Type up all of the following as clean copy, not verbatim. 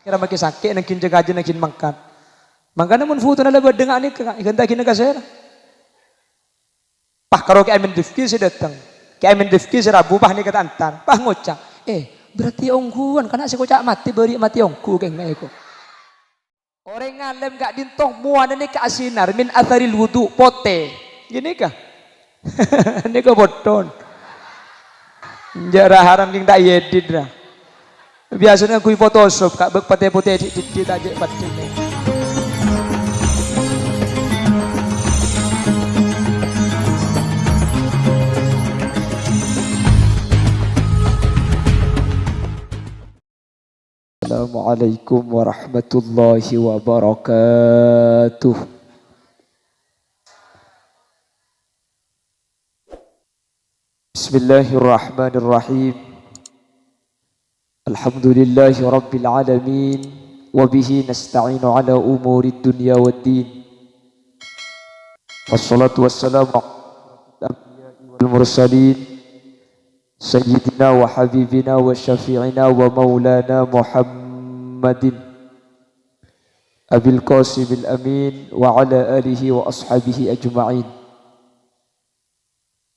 kira makin sakit nakin jaga aja nakin makan. Makanya mun foto nala bedeng ani ganta kina kasera. Pah karo ke Amin Rifki saya datang. Ke Amin Rifki saya rabu pah ni kata antar. Pah ngocak. Berarti ongguan karena si kocak mati beri mati ongku keng eko. Orang ngalem gak dintong muan ini ke asinar min atharil wudu pote. Gini kah? Ini kah boton. Jarah haram king tak yedid dah. Biasanya kui Photoshop kak bek pate-pate di tajek pate. Assalamualaikum warahmatullahi wabarakatuh. Bismillahirrahmanirrahim. Alhamdulillahi rabbil alamin. Wabihi nasta'inu ala umuri dunya waddin. Wassalatu wassalamu ala wal mursalin Sayyidina wa habibina wa syafi'ina wa maulana Muhammadin Abil Qasim al-Amin wa ala alihi wa ashabihi ajma'in.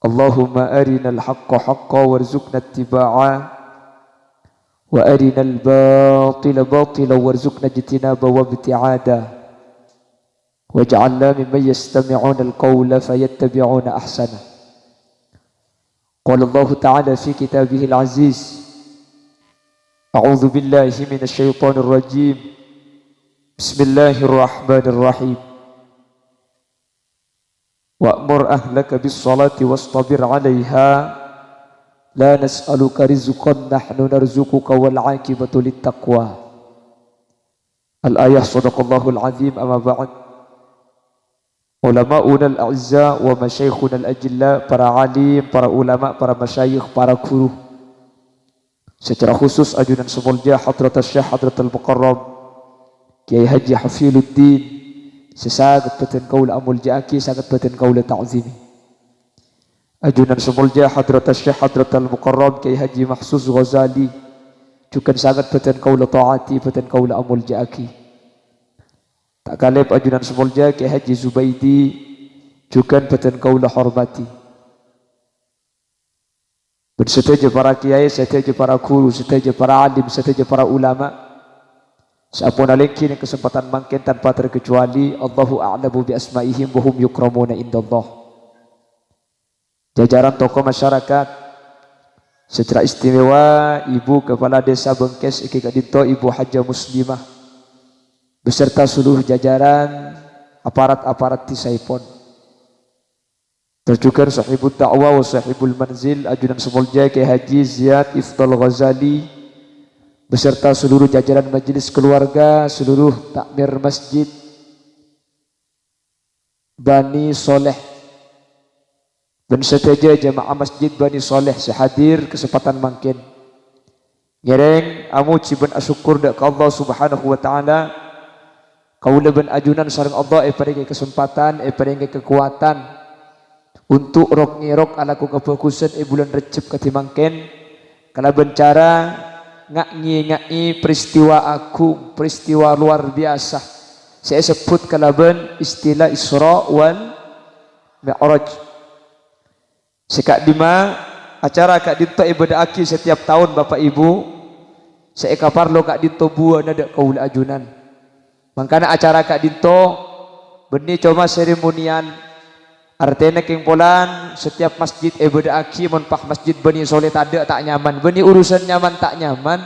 Allahumma arina al-haqqa haqqa warzuqna ittiba'a wa arina al-batila batila warzuqna ijtinaba wa ibti'ada waj'alna mimman yastami'una al-qawla fayattabi'una ahsana. قال الله تعالى في كتابه العزيز أعوذ بالله من الشيطان الرجيم بسم الله الرحمن الرحيم وأمر أهلك بالصلاة واصطبر عليها لا نسألك رزقا نحن نرزقك والعاقبة للتقوى. الآية صدق الله العظيم. أما بعد, ulama'una al-a'izza wa masyayikhuna al-ajilla, para alim, para ulama, para masyayikh, para guru, secara khusus ajunan semulja Hadrat Syekh Hadrat al-Mukarram Kiai Haji Hafiluddin, sesagat batin kaula amul ja'aki, sagat batin kaula ta'zimi. Ajunan semulja Hadrat Syekh Hadrat al-Mukarram Kiai Haji Mahsus Ghazali, juga sagat batin kaula ta'ati, batin kaula amul ja'aki. Tak kalep ajunan semulja Kiai Haji Zubaidi, juga batin kaula hormati. Bersetuju para kiai, setuju para guru, setuju para alim, setuju para ulama. Seapun alengkin kesempatan mangkin tanpa terkecuali, Allahu a'lamu bi asma'ihim wa hum yukramuna indallah. Jajaran tokoh masyarakat, secara istimewa Ibu Kepala Desa Bengkes Iki Kadito, Ibu Haja Muslimah, beserta seluruh jajaran aparat-aparat Tisaipon. Terjukan sahibul da'wah wa sahibul manzil ajunan semulja Kiai Haji Ziyad Ifdal Ghazali, beserta seluruh jajaran majelis keluarga, seluruh takmir masjid Bani Soleh dan seteja jamaah masjid Bani Soleh sehadir kesempatan mangkin. Ngereng amu ciban asyukur dak Allah Subhanahu wa taala. Kaula ben ajunan sareng Allah paringi kesempatan, paringi kekuatan untuk rok ngirok alaku kefokusan bulan Recep katimangken kala bencara ngak-ngi peristiwa agung, peristiwa luar biasa. Saya sebut kalaben istilah Isra wal Mi'raj. Sekak dima acara kak dinto ibadah aki setiap tahun Bapak Ibu. Saya kaparlo kak dinto buah nada kaula ajunan. Makanya acara kak dinto benih cuma seremonian. Artinya keng polan setiap masjid ibadah aki monpah masjid Bani Soleh tak nyaman. Benih urusan nyaman tak nyaman.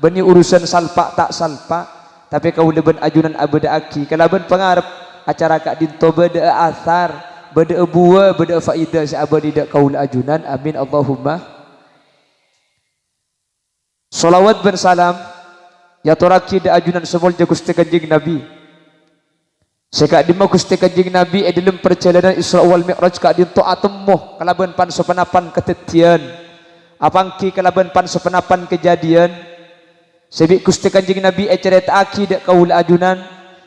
Benih urusan salpa tak salpa. Tapi kau leben ajunan ibadah aki. Kalau ben pengarap acara kak dinto beda asar, beda buah, beda faidah seabadi dak kau ajunan. Amin Allahumma. Salawat ben salam ya toraki da ajunan semulja Gusti Kanjeng Nabi. Sekak dima Gusti Kanjeng Nabi dalam perjalanan Isra wal Mi'raj kak dinto atemmoh kalaban pan sepenapan ketetian. Apangki kalaban pan sepenapan kejadian. Sebik Gusti Kanjeng Nabi cerita aki dak kaul ajunan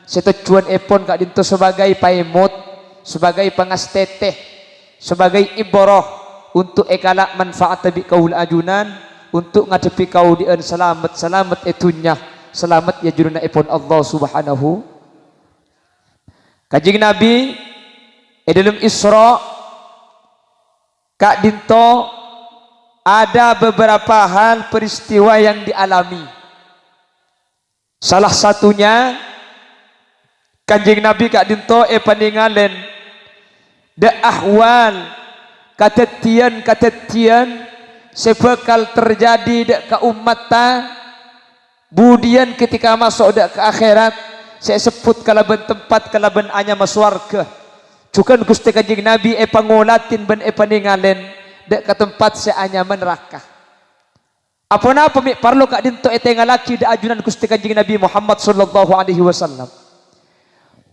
setujuan epon kak dinto sebagai paimut, sebagai pangasteteh, sebagai ibarah untuk manfaat tabi kaul ajunan, untuk ngadepi kau dien selamat itunya selamat ya juruna ipun Allah subhanahu. Kanjeng Nabi dalam Isra Kak Dinto ada beberapa hal peristiwa yang dialami. Salah satunya Kanjeng Nabi Kak Dinto paningalen de ahwal katetian sebekal terjadi de ka ummata budian ketika masuk de ke akhirat saya sebut kalaban tempat kalaban anya maswarga cukan Gusti Kanjeng Nabi pangolatin ben paningalen de ka tempat saya anya neraka apana pemik parlo Kak Dinto tengalaki de ajunan Gusti Kanjeng Nabi Muhammad sallallahu alaihi wasallam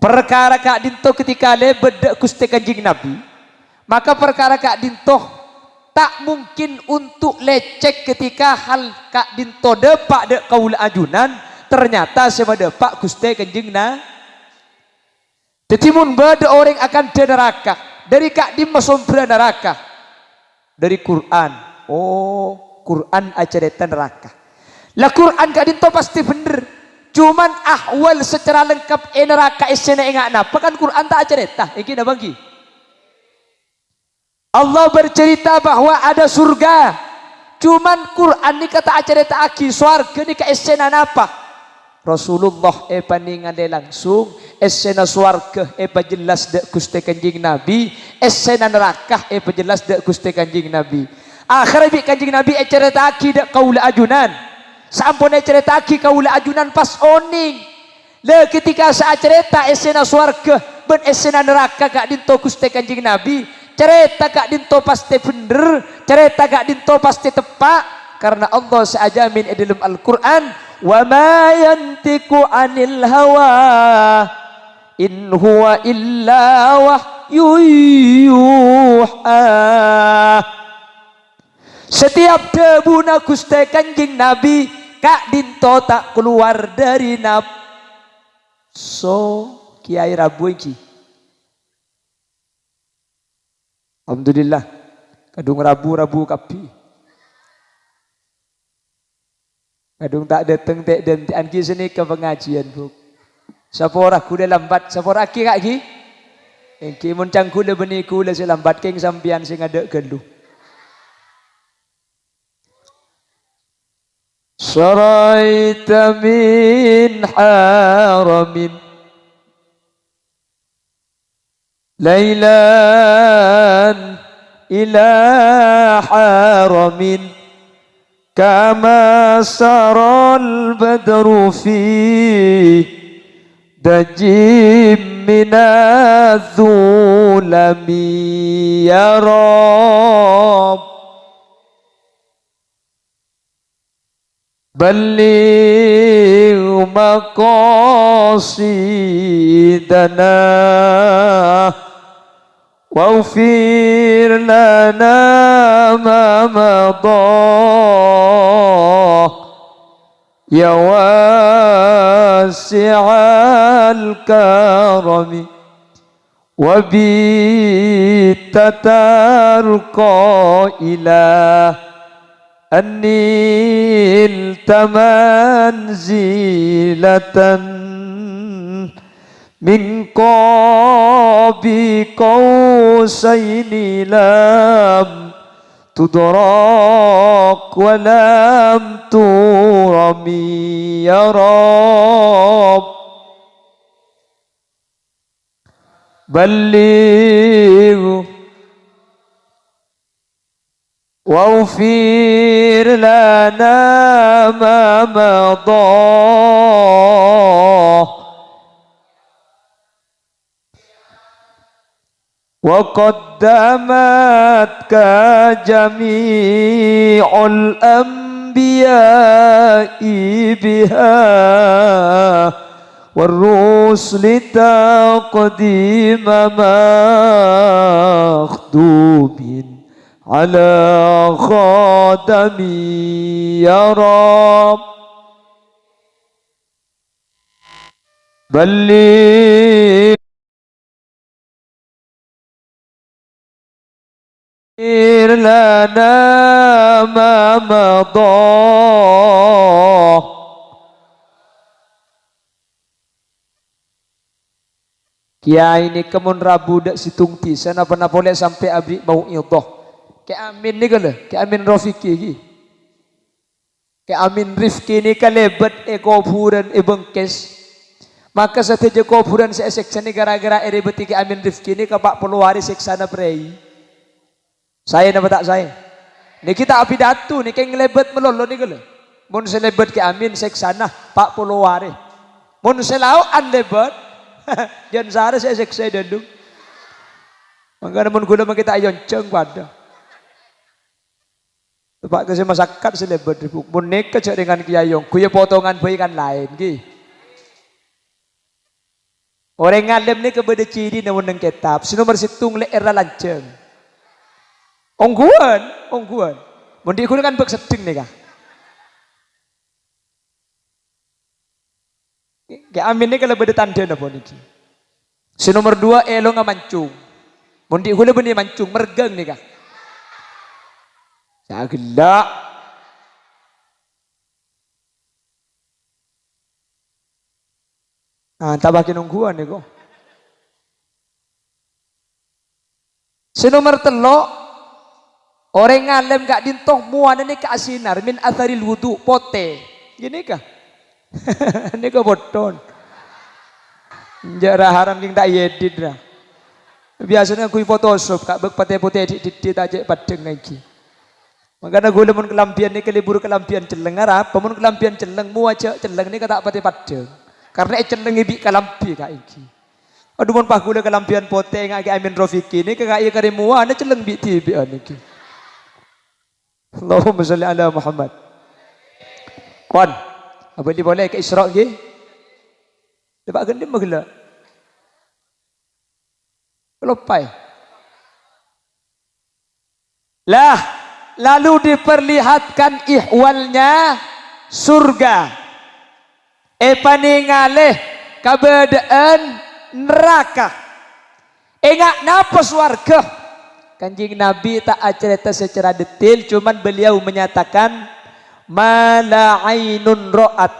perkara Kak Dinto ketika lebed de Gusti Kanjeng Nabi maka perkara Kak Dinto tak mungkin untuk lecek ketika hal Kak Dinto depak de kaula ajunan ternyata sama depak Gusti Kanjeng Nabi. Tetimun bade orang akan de neraka dari Kak Dim masompra neraka dari Quran. Oh, Quran acarita neraka. Lah Quran Kak Dinto pasti bener. Cuman ahwal secara lengkap neraka esena enggak napa kan Quran tak acarita. Iki na bagi. Allah bercerita bahwa ada surga. Cuman Quran ni kata acarita aki swarga ni ka esena napa? Rasulullah paningale langsung esena swarga jelas de Gusti Kanjeng Nabi, esena neraka jelas de Gusti Kanjeng Nabi. Akhir bi Kanjeng Nabi cerita aki de kaula ajunan. Sampun cerita aki kaula ajunan pas oning. Le ketika saat cerita esena swarga ben esena neraka Kak Dinto Gusti Kanjeng Nabi, cerita Kak Dinto pasti bener, cerita Kak Dinto pasti tepat karena Allah seajamin dalam Al-Qur'an wa ma yantiqu 'anil hawa in huwa illa wahyu yuha. Setiap debuna Gusti Kanjeng Nabi Kak Dinto tak keluar dari nafsu Kiai Rabu iki. Alhamdulillah kadung rabu kapi. Kadung tak dateng tek dan anki sini ke pengajian bu. Sapora kuda lambat, sapora aki kak ki. Engki muncang kuda beni kuda selambat keng sampian sing ada gelu. Saraita min haramin Lailan ila haramin Kama saral badru fi Dajim minadzulami Ya Rabb Balligh maqasidana waghfir lana ma madah ya wasi'al karami wa bi tatarqa ilah Anil tamanzilatan min qabi qausaini lam tudrak wa lam turami ya Rabb balligh waghfir lana ma madah wa qaddamatka jami'ul anbiya'i biha warrusli taqdima makhdumin ala khadami ya Rabb balligh lana ma madah Kiai ini kemun rabu dak situng ti sana pernah boleh sampai abdi mau idoh. Ke amin ni kala, ke amin Rafiki ki. Ke amin Rifki ni kalebet kofuran bengkes. Maka sateja kofuran sa seksa ni gara-gara beti ke amin Rifki ni kapak peluari seksa na prei. Saya nama tak saya. Ni kita api datu ni ke ngelebet melolo ni kala. Mun selebet ke amin seksa na pak peluari. Mun selau an lebet jangan sehari saya seksa dulu. Maka namun gula kita ayon ceng pada. Tempat ke masyarakat selebat ribuk. Munek kecek dengan kiayong. Kuya potongan bayi kan lain ki. Orang ngalem ni kepada ciri namun neng kitab. Si nomor situng le era lanceng. Ongguan. Mundi kuda kan bek seding ni kah. Kayak amin ni kalau beda tanda napa niki. Si nomor 2 elo nga mancung. Mundi hula benih mancung mergeng ni kah. Sa gelak. Tabakin nungguan ni ko. Si nomor 3 orang ngalem gak dintoh muana ni ka asinar min atharil wudu pote. Gini kah? Ini kau boton. Jara haram king tak edit dah. Biasanya kui Photoshop kak bek pate-pate edit aja padeng lagi. Makanya gue lemun kelampian ni kelibur kelampian celeng arap, pemun kelampian celeng mu aja celeng ni kata pate padeng. Karena celeng ibi kelampi kak iki. Aduh mun pah gue kelampian pote ngake amin Rafiki ni kak iya kare mua ana celeng bi tibi aniki. Allahumma sholli ala Muhammad. Kon apa dia boleh ke Isra' ke? Dapat gendim bagela. Kelopai. Lah, lalu diperlihatkan ihwalnya surga. Paningaleh kabadaan neraka. Enggak napa swarga. Kanjeng Nabi tak cerita secara detail, cuman beliau menyatakan mala ainun ra'at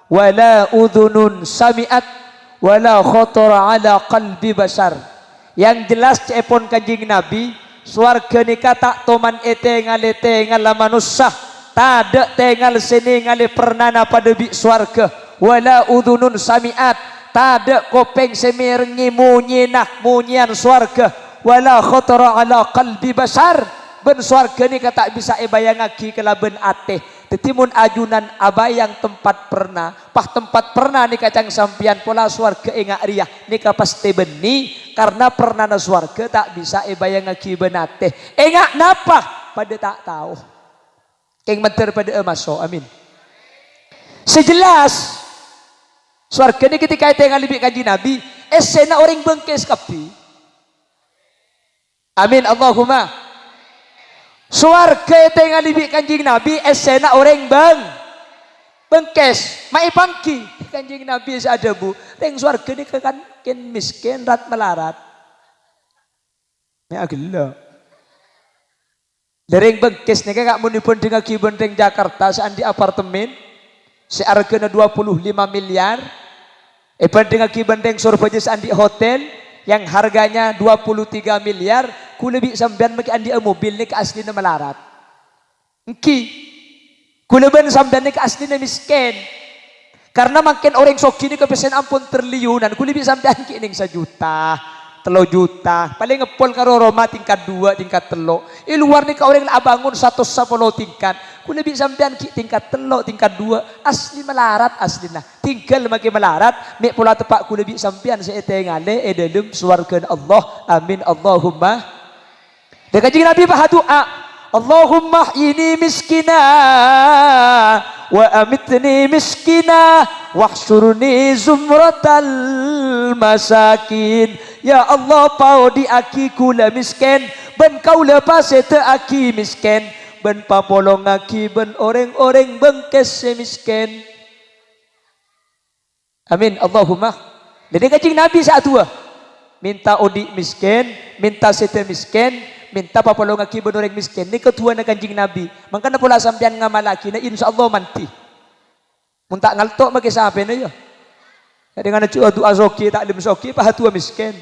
wala udhunun sami'at wala khatara ala qalbi basar. Yang jelas cepon kanjing Nabi swarga nika tak toman ngale tengal manusia tada tengal sini ngale pernana pada bi swarga wala udhunun sami'at tada kopeng semirengi munyian swarga wala khatara ala qalbi basar ben swarga nika tak bisa bayangaki kelaben ateh. Tetimun ajunan abayang tempat pernah ni kacang sampian pola swarga engak riah nika pasti beni karena pernah na swarga tak bisa bayang aki benate engak napa pada tak tahu keng menter pada emaso amin sejelas swarga ni ketika tengah libik kanji Nabi esena orang bengkes kapi amin Allahumma. Swarga tengah libik kanjing Nabi esena orang bengkes mai pangki kanjing Nabi ada bu teng swarga ni kan ken miskin rat melarat me agela dereng bengkes ni kak munipun dengan kibon teng Jakarta seandi apartemen sehargana 25 miliar dengan kibon teng Surabaya seandi hotel yang harganya 23 miliar ku lebih sampean maki andi mobil ni ke aslina melarat engki ku leben sampean ni ke aslina miskin karena makin orang soki ni kepesen ampun triliunan ku lebih sampean ki ning 1 juta 3 juta paling ngepol karo Roma tingkat 2 tingkat 3 luar ni ka orang abangun 110 tingkat ku lebih sampean ki tingkat 3 tingkat 2 asli melarat aslina tinggal maki melarat mek pula tepak ku lebih sampean seete ngale dalam swarga Allah amin Allahumma. Dan kanjeng Nabi bah doa Allahumma ini miskina wa amitni miskina wahsyurni zumratal masakin. Ya Allah pau di aki kula miskin ben kau lepas te aki miskin ben papolong aki ben orang-orang bengkes miskin amin Allahumma. Jadi kanjeng Nabi saat tua minta odi miskin minta sete miskin minta papalong aki ben orang miskin ni ketua na kanjing Nabi mangkana pula sampean ngamalaki na insyaallah manti mun tak ngaltok make sape na yo Dengan doa soki taklim soki pah tua miskin.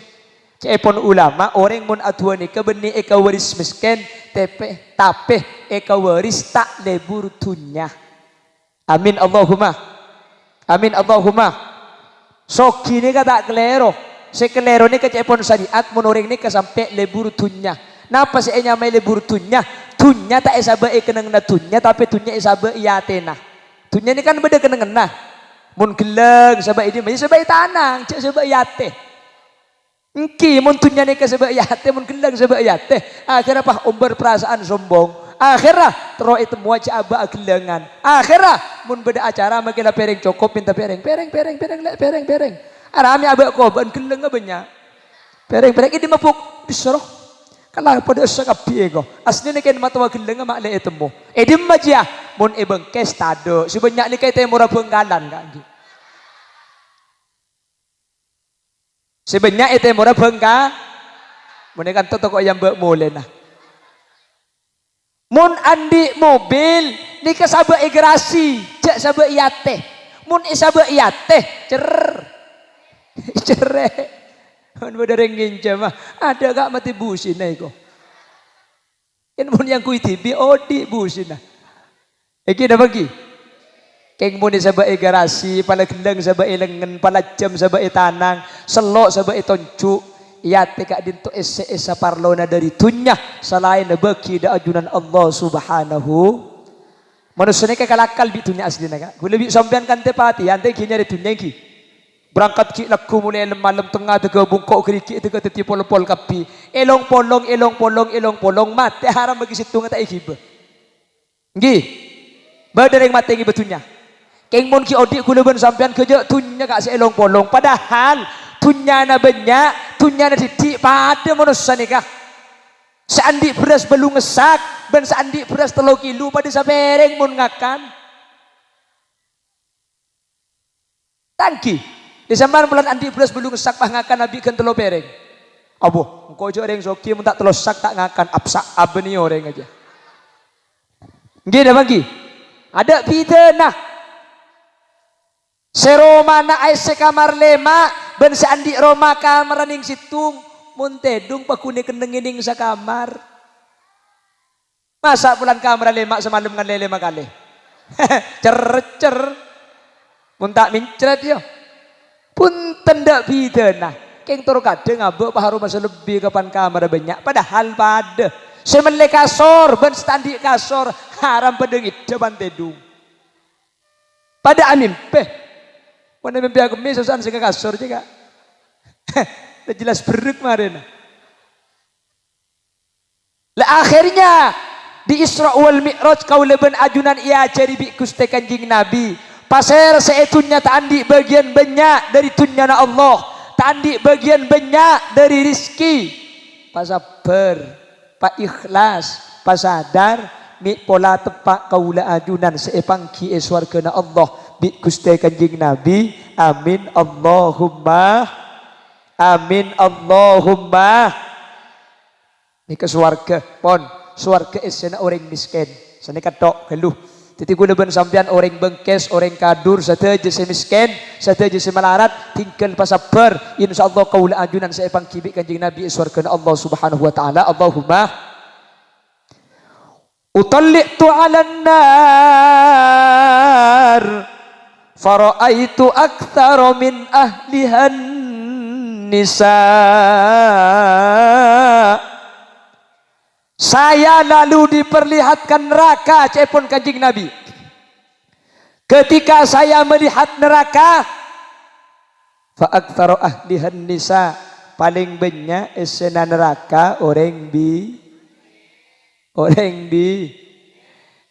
Cepon ulama orang mun atua ni kebeni eka waris miskin tapi eka waris tak lebur tunya. Amin Allahumma. Amin Allahumma. Soki ni kata kelero. Sekelero ni kecepon syariat mun orang ni kesampe lebur tunya. Napa si enya mai lebur tunya? Tunya tak esabe keneng na tunya tapi tunya esabe iatena. Tunya ni kan beda keneng na. Mun geleng sabab ini masih sabab tanang, cek sabab iate. Engki mun tunya ni ke sabab iate, mun geleng sabab iate. Akhirnya apa umber perasaan sombong. Akhirnya terus itu mua cek aba gelengan. Akhirnya mun beda acara makila pereng cukup minta pereng. Arami aba ko ban geleng banyak. Pereng ini mapuk disuruh. Kalau pada usaha kapi ego, asli ni kan mata wakil lengan mak le etemu. Edim maja, mun ebeng kes tado. Sebanyak ni kita murah penggalan kan? Sebanyak itu murah penggal. Mun kan tu kok yang bermula nah. Mun andi mobil, ni kesabak igrasi, cek sabak iate. Mun isabak iate, cerek. Mun badareng nginca mah ada gak mati busin na iko. Kan mun yang kui tibi odi busin na. Iki na bagi. Keng mun sa bae garasi pala gendeng sa bae lengan pala jam sa bae tanang selok sa bae toncu iate ka dinto esa parlona dari tunya selain na bagi da ajunan Allah Subhanahu. Manusia ni kalakal bi tunya asli na ka. Kulebi sampean kan tepati ante kinya de tunya ki. Berangkat ki laku mulai malam tengah tega bungkok kerikik tega teti pol-pol kapi. Elong polong mate haram bagi situ ngata ikibe. Nggih. Badereng mate ngi betunya. Keng mon ki odik kula ben sampean kerja tunya kak elong polong padahal tunya na banyak, tunya na titik pada manusia nikah. Seandi beras belum ngesak, ben seandi beras 3 kilo pada sapereng mun ngakan. Tangki. Desember bulan andi belas belum ngesak pah ngakan nabi kan telo pereng. Abu, engkau jo orang zoki mun tak telo sak tak ngakan apsak abeni orang aja. Nggih dah bagi. Ada pidana. Seromana aise kamar lema ben seandi Roma kamar ning situng mun tedung pakune kendengining sa kamar. Masa bulan kamar lema semalam ngan lele kali. Cer. Mun tak mincret yo. Pun tendak pidana. Keng toro kadang ngabuk paharu masa lebih kapan kamar banyak. Padahal pada. Semenle kasor, ben standi kasor. Haram pedengit depan tedung. Pada amimpe. Mana mimpi aku susan sehingga kasor juga. Udah jelas beruk kemarin. Lah akhirnya di Isra wal Mi'raj kau leben ajunan ia cari bi Gusti Kanjeng Nabi. Pasir seetunya tandi bagian banyak dari tunyana Allah, tandi bagian banyak dari rizki. Pasabar, pak ikhlas, pasadar, mi pola tepak kaula ajunan seepangki eswargana Allah bi Gusti Kanjeng Nabi. Amin Allahumma, amin Allahumma. Ni ke swarga, pon swarga esena orang miskin. Sane katok geluh. Jadi guna ben sampean orang bengkes, orang kadur, sateja semiskin, sateja semelarat, tinggal pasabar. Insyaallah kaula ajunan saya pangkibik Kanjeng Nabi iswarkeun Allah Subhanahu wa taala. Allahumma utallitu 'alan nar fara'aitu aktsara min ahlihan nisa. Saya lalu diperlihatkan neraka cepon Kanjeng Nabi. Ketika saya melihat neraka, fa aktsaru ahlihan nisa, paling banyak esena neraka orang bi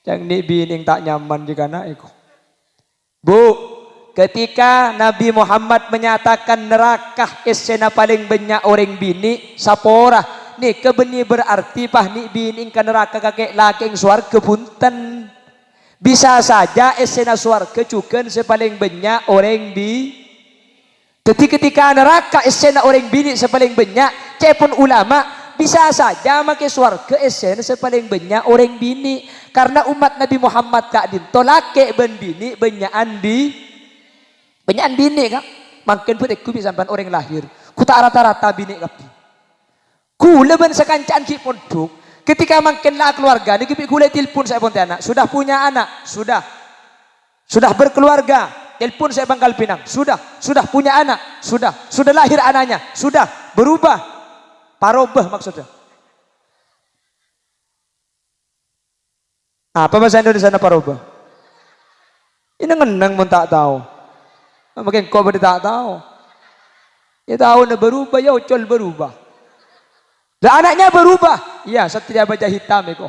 yang ni bining tak nyaman juga nak iko. Bu, ketika Nabi Muhammad menyatakan neraka esena paling banyak orang bini sapora. Nih kebeni berarti pah ni bining ke neraka kakek laking swarga punten. Bisa saja esena swarga cuken sepaling banyak orang bi. Ketika neraka esena orang bini sepaling banyak, cepun ulama bisa saja make swarga esena sepaling banyak orang bini. Karena umat Nabi Muhammad kak din tolake ben bini banyakan bini kak. makin pun ku bisa sampai orang lahir. Ku tak rata-rata bini kapi. Ku leben sekancaan ki pondok. Ketika makin lah keluarga, ni ku le telepon saya ponte anak. Sudah punya anak, sudah. Sudah berkeluarga, telepon saya Pangkal Pinang. Sudah punya anak, sudah lahir anaknya, sudah berubah. Parobah maksudnya. Apa bahasa Indonesia na parobah? Ini ngeneng pun tak tahu. Makin kau berarti tak tahu. Ya tahu na berubah, ya ucol berubah. Dan anaknya berubah. Iya, satria baja hitam itu.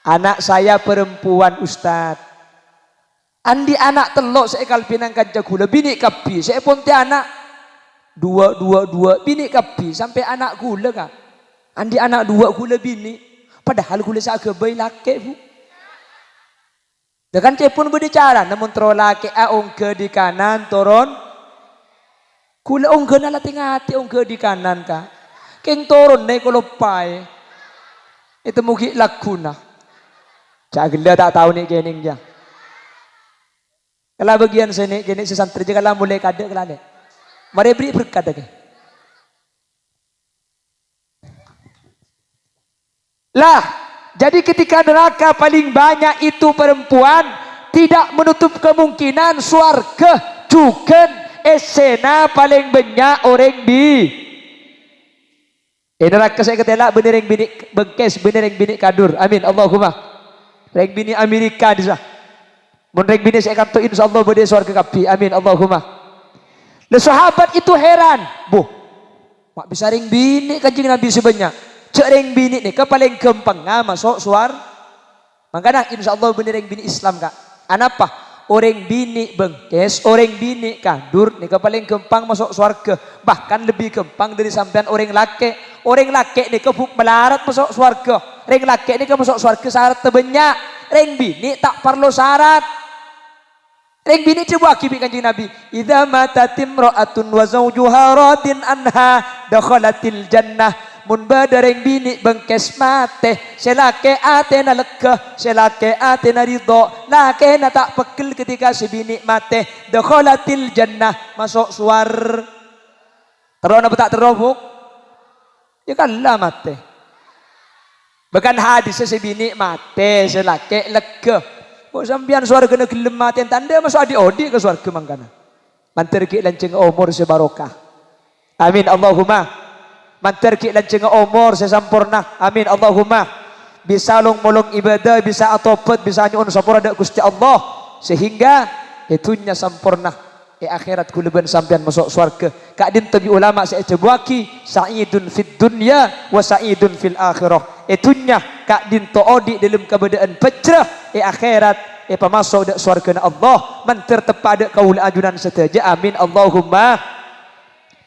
Anak saya perempuan Ustaz. Andi anak telok saya kalpinang kajagula bini kapi. Saya ponte anak dua bini kapi sampai anak gula kan. Andi anak dua gula bini. Padahal gula saya kebai laki bu. Dengan cepun berbicara, namun terlalu laki ongke di kanan turun. Gula ongke nala tingati ongke di kanan kan. Keng turun naik kolopai. Itu mungkin lakuna. Cagila tak tahu nih keningnya. Kalau bagian sini kini sesantri je kalau mulai kade kalau ni. Mari beri berkat lagi. Lah, jadi ketika neraka paling banyak itu perempuan, tidak menutup kemungkinan swarga juga esena paling banyak orang di. Neraka saya ketela bener yang bini bengkes, bener yang bini kadur. Amin Allahumma. Reng bini Amerika disah. Mun reng bini saya kata insyaallah bade swarga kapi. Amin Allahumma. Le sahabat itu heran, "Boh, mak bisa reng bini kanjeng Nabi sebanyak. Cek reng bini ni ke paling gampang masuk suar. Makanya insyaallah bener reng bini Islam kak. Anapa? Orang bini bengkes, orang bini kadur ni ke paling gampang masuk swarga. Bahkan lebih gampang dari sampean orang laki. Orang laki ni ke melarat masuk swarga. Reng laki ni ke masuk swarga syarat terbanyak. Reng bini tak perlu syarat. Reng bini coba kibi kanjeng Nabi. Idza matatim ra'atun wa zawjuha radin anha dakhalatil jannah. Mun badareng bini bengkes mate selake ate na lega selake ate na ridho lake na tak pekel ketika si bini mate dakhalatil jannah masuk suar terus apa tak terobok ya kalah mate bahkan hadis si bini mate selake lega mau sampian suar kena gelem mate tanda masuk adi-odi ke suarga mangkana mantir ki lanceng umur sebarokah amin Allahumma. Mantar ki lanceng umur sesampurna. Amin Allahumma. Bisa long molong ibadah, bisa atopet, bisa nyuun sampurna dak Gusti Allah sehingga itunya sampurna. Akhirat kuleban sampean masuk surga. Kak din tabi ulama saya cebuaki sa'idun fid dunya wa sa'idun fil akhirah. Itunya kak din toodi dalam keadaan pecrah akhirat pamasuk dak surga Allah. Mantar tepada kaul ajunan setaja. Amin Allahumma.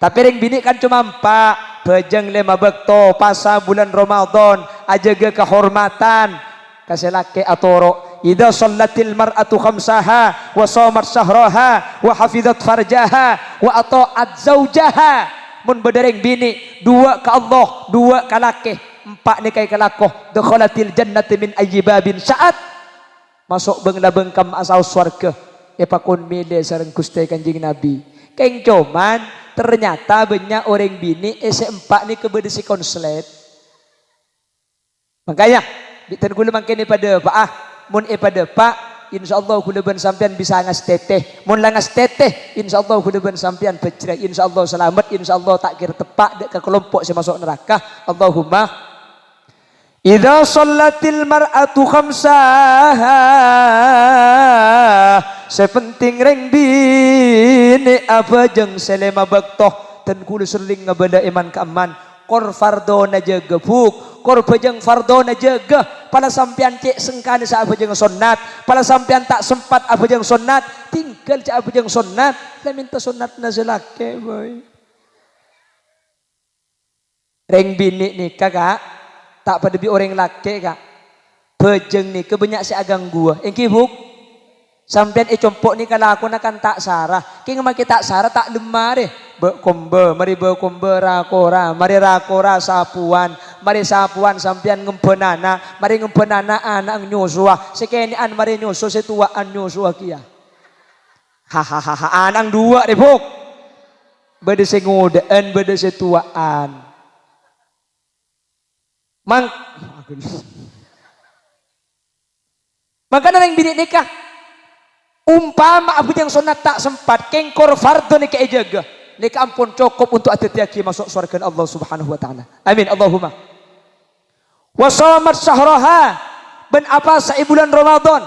Tapi ring bini kan cuma empat. Bajang lima bekto pasa bulan Ramadan ajaga kehormatan kasih laki atoro idza shallatil mar'atu khamsaha wa shamat syahraha wa hafizat farjaha wa ata'at zaujaha mun bedereng bini dua ke Allah dua ke laki empat ni kai ke lakoh dakhalatil jannati min ayyi babin sa'at masuk bengla bengkam asal swarga pakun milih sareng Gusti Kanjeng Nabi keng cuman ternyata banyak orang bini empat ni kebedesi konslet. Makanya bitan kula mangkene pada pak mun pada pak insyaallah kula ben sampean bisa ngas teteh. Mun langas teteh insyaallah kula ben sampean bejreh insyaallah selamat insyaallah tak kira tepak dek ke kelompok saya masuk neraka. Allahumma idza shallatil mar'atu khamsaha sepenting reng bini apa jeng selema baktoh dan kulu serling ngabada iman keaman kor fardo na jaga buk kor pejeng fardo na jaga pada sampian cek sengkani sa apa jeng sunat pada sampian tak sempat apa jeng sunat tinggal cek apa jeng sunat saya minta sunat na selake boy reng bini nih kakak tak pada bi orang laki kak pejeng nih kebanyak si agang gua yang kibuk sampean compok ni kalau aku nak tak sarah king mak tak sarah tak lemah deh bekombe mari bekombe rakora mari rakora sapuan mari sapuan sampean ngempenana mari ngempenana anak nyusua sekenian mari nyusu setuaan nyusua kia Hahaha, anang dua deh buk. Beda sengodaan, beda setuaan. Maka yang bini nikah. Umpama abu yang sunat tak sempat, kengkor fardu nikah jaga. Nikah ampun cukup untuk hati-hati masuk surga Allah Subhanahu wa taala. Amin Allahumma. Wa shamat syahraha ben apa sa bulan Ramadan.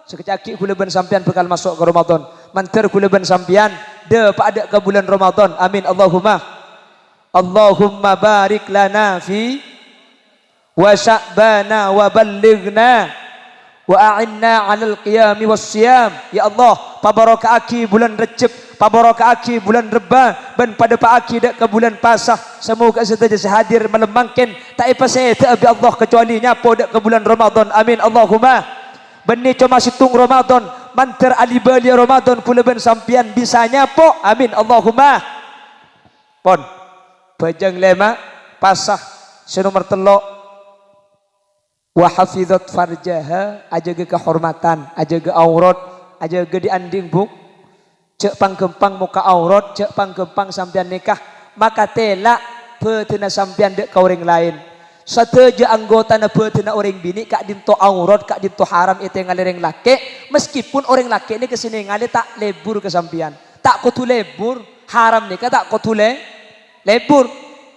Sekejaki kula ben sampean bakal masuk ke Ramadan. Manter kula ben sampean de pada ke bulan Ramadan. Amin Allahumma. Allahumma barik lana fi wa sya'bana wa ballighna wa a'inna 'alal qiyami was siyam. Ya Allah, pabarakaki bulan Rejab, pabarakaki bulan Reba, ben pada paaki dak ke bulan Pasah. Semoga setaja sehadir melemangkan tak apa saya tak abi Allah kecuali nyapo dak ke bulan Ramadan. Amin Allahumma. Beni cuma situng Ramadan, manter ali bali Ramadan kula ben sampian bisa nyapo. Amin Allahumma. Pon. Bajang lema Pasah senomor telok wa hafizat farjaha, ajaga kehormatan, ajaga aurat, ajaga dianding buk. Cek panggempang muka aurat, cek panggempang sampean nikah, maka tela beuteuna sampean dek ka orang lain. Sateja anggota na beuteuna orang bini kak dinto aurat, kak dinto haram itu ngalereng lake, meskipun orang lake ini kesini ngale tak lebur ke sampean. Tak kutu lebur, haram nikah tak kutu lebur.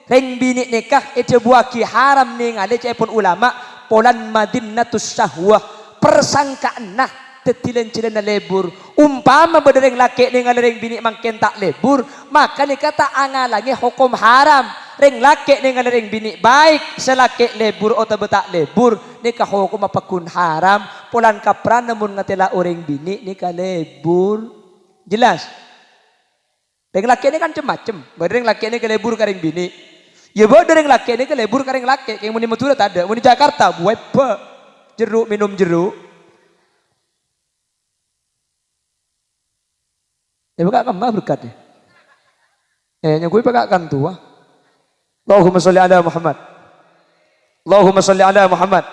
Reng bini nikah itu buaki haram nih ngale cek pun ulama polan madinnatus syahwah, persangkaan nah tetilen-cilen lebur. Umpama bedereng laki dengan reng bini mangken tak lebur, maka nikah tak angalangi hukum haram. Reng laki dengan reng bini baik selaki lebur atau betak lebur, nikah hukum apapun haram. Polan kapran namun ngatela orang bini nikah lebur. Jelas? Reng laki ini kan macem-macem. Bedereng laki ini ke lebur ke reng bini. Ya bawa dari laki ini ke lebur kareng laki, yang muni Madura tak ada, muni Jakarta buat jeruk minum jeruk. Ya bakal kemah berkat ya. Yang gue pakaikan tua. Allahumma sholli ala Muhammad. Allahumma sholli ala Muhammad.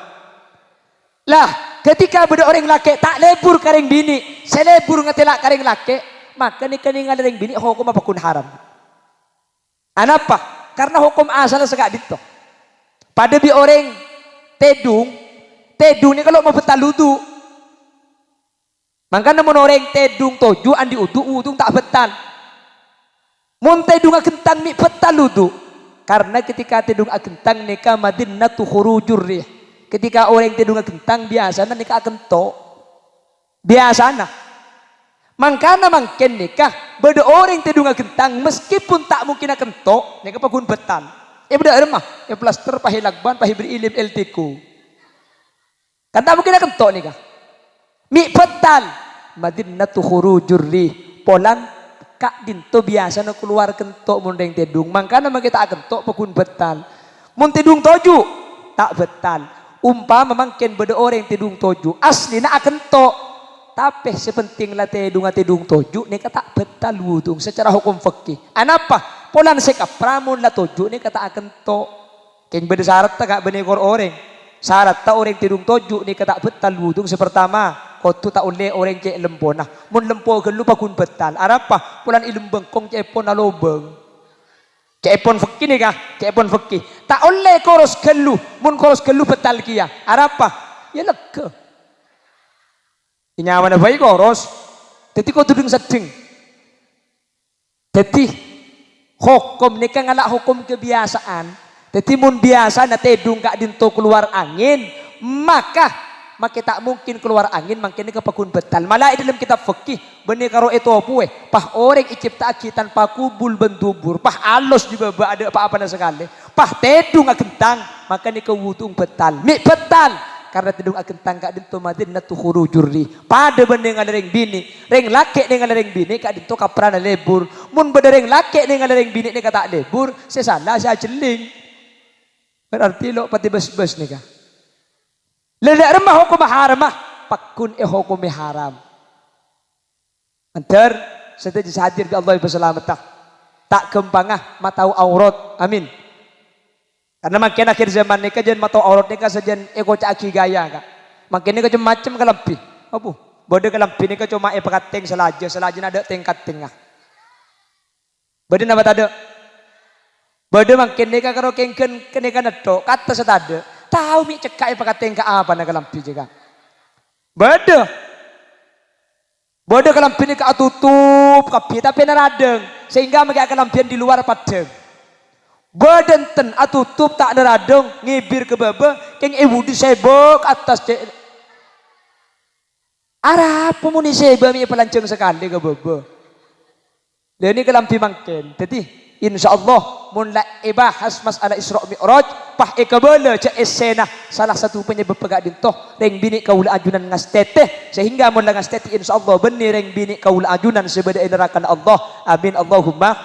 Lah, ketika beda orang laki tak lebur kareng bini, selebur ngetelak kareng laki, maka nikah dengan kareng bini hukum apa kun haram. Anapa? Karena hukum asal segak dito. Pada bi orang tedung ni kalau mau betal wudu. Maka namun orang tedung toju andi udung tak betal. Mun tedung agentang mi betal wudu. Karena ketika tedung agentang nikah madinatu khurujur rih. Ketika orang tedung agentang biasana nikah agento. Biasana. Mangkana mangken nikah beda orang tedung gentang meskipun tak mungkin akan tok nikah pagun betan. Ya beda remah, ya plaster pahilagban pahibri ilim eltiku. Kan tak mungkin akan tok nikah. Mi betan madinatu khurujur li polan kak dinto biasa na keluar kentok mundeng tedung. Mangkana mang kita akan tok pagun betan. Mun tedung toju tak betan. Umpama mangken beda orang tedung toju asli na akan tok. Tapi sepentinglah tedung toju ni kata betal wudung secara hukum fikih. Anapa? Polan sekap pramun la toju ni kata akan to. Ken beda syarat tak benekor orang. Syarat tak orang tedung toju ni kata betal wudung sepertama. Kotu tak oleh orang cek lempona. Mun lempo gelu pakun betal. Arapa? Polan ilum bengkong cek pon alobeng. Cek pon fikih ni kah? Cek pon fikih. Tak oleh koros gelu. Mun koros gelu betal kia. Arapa? Ya lega. Nyaman baik koros, jadi kau tudung sedeng. Jadi hukum ni kan ngalak hukum kebiasaan. Jadi mun biasa na tedung kak dinto keluar angin, maka tak mungkin keluar angin, makanya kepakun betal. Malah dalam kitab fikih benih karo itu apa pah orang icipta aki tanpa kubul bendubur, pah alus juga ada apa-apa sekali, pah tedung agentang, maka ni kewutung betal, mi betal. Karena tedung akan tangkak dinto madinatu khurujur li. Pada benda dengan reng bini, reng laki dengan reng bini kak dinto kaprana lebur. Mun beda reng laki dengan reng bini ni kata lebur, saya salah saya jeling. Berarti lo pati bes-bes ni kah. Ledak remah hukum haram pakun hukum haram. Antar setelah hadir ke Allah berselamat tak kempangah matau aurat. Amin. Karena makin akhir zaman ni kajian mata aurat ni kasajian eko caki gaya kak. Makin ni kajian macam ke lebih. Apa? Bodoh kelampi ni cuma pekating selaja ada tingkat tengah. Bodoh nama tade. Bodoh makin ni kalau kengken kene kan itu kata setade. Tahu mi cekak pekating ke apa nak kelampi juga. Bodoh. Bodoh kelampi ni ke tutup kapi tapi naradeng sehingga mereka kelampian di luar padeng. Bodenten atutup tak naradeng ngibir ke bebe keng ibu di sebok atas cek. Arah pemuni seba mi pelancong sekali ke bebe. Dan ini kelampi mangken. Jadi insyaallah mun la ibahas masalah Isra Mi'raj pah ikabala cak esena salah satu penyebab pegak dintoh reng bini kaula ajunan ngas teteh sehingga mun ngas teteh insyaallah benih reng bini kaula ajunan sebeda neraka Allah. Amin Allahumma.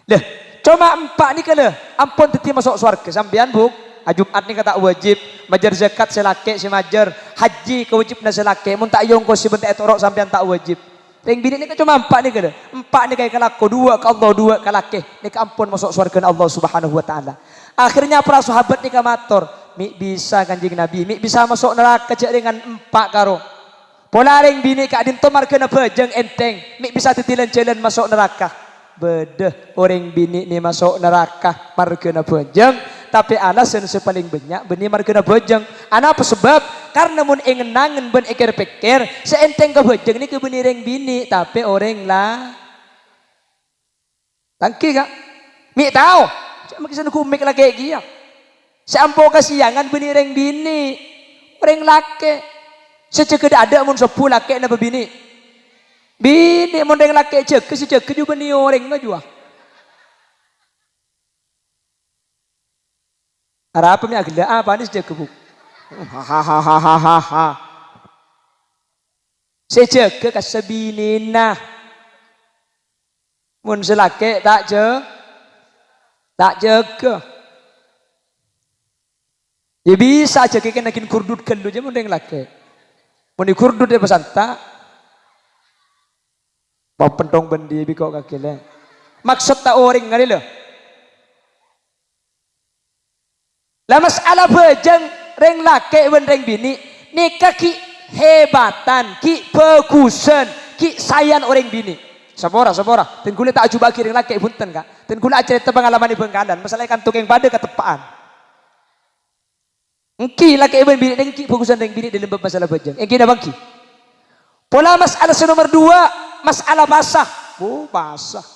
Leh, cuma empat ni kala ampun teti masuk surga sampean bu. Jumat ni kata wajib, majar zakat selake si majar, haji kewajibna selake, mun tak yong ko si bentek torok sampean tak wajib. Reng bini ni cuma empat ni kada. Empat ni kayak kalako, dua ke Allah, dua ke laki. Ni ke ampun masuk surga Allah Subhanahu wa taala. Akhirnya para sahabat ni ke matur, mi bisa Kanjeng Nabi, mi bisa masuk neraka cek dengan empat karo. Pola reng bini kak dinto markena bejeng enteng, mi bisa titilan jalan masuk neraka. Bedeh orang bini ni masuk neraka markena bejeng. Tapi alasan sepaling banyak benih markena bojeng. Apa sebab? Karena mun engenangen ben ekir pikir seenteng ke bojeng ni ke benih reng bini tapi orang lah. Tangki kak? Mi tahu? Cuma kisah kumik lagi dia. Seampo kasiangan benih reng bini orang laki. Seceged ada mun 10 laki na bini. Bini mun reng laki cek seceged juga benih orang ngajua. Apa ni agak apa ni sejak kebuk. Hahaha. Sejak ke kasabinina. Mun selake tak jaga. Ya bisa jaga kena kin kurdut kelu je mun deng lake. Mun di kurdut dia pesan tak. Pau pentong bendi bikok kakile. Maksud tak orang ngari lo. Lah masalah bejeng reng lake wen reng bini nikah ki hebatan ki bagusan ki sayan orang bini sabora ten kula tak coba ki reng lake punten kak ten kula cerita pengalaman di Bengkalan masalah kan tukang pada ketepaan engki lake wen bini reng ki bagusan reng bini dalam masalah bejeng engki dah bangki pola masalah nomor 2 masalah basah basah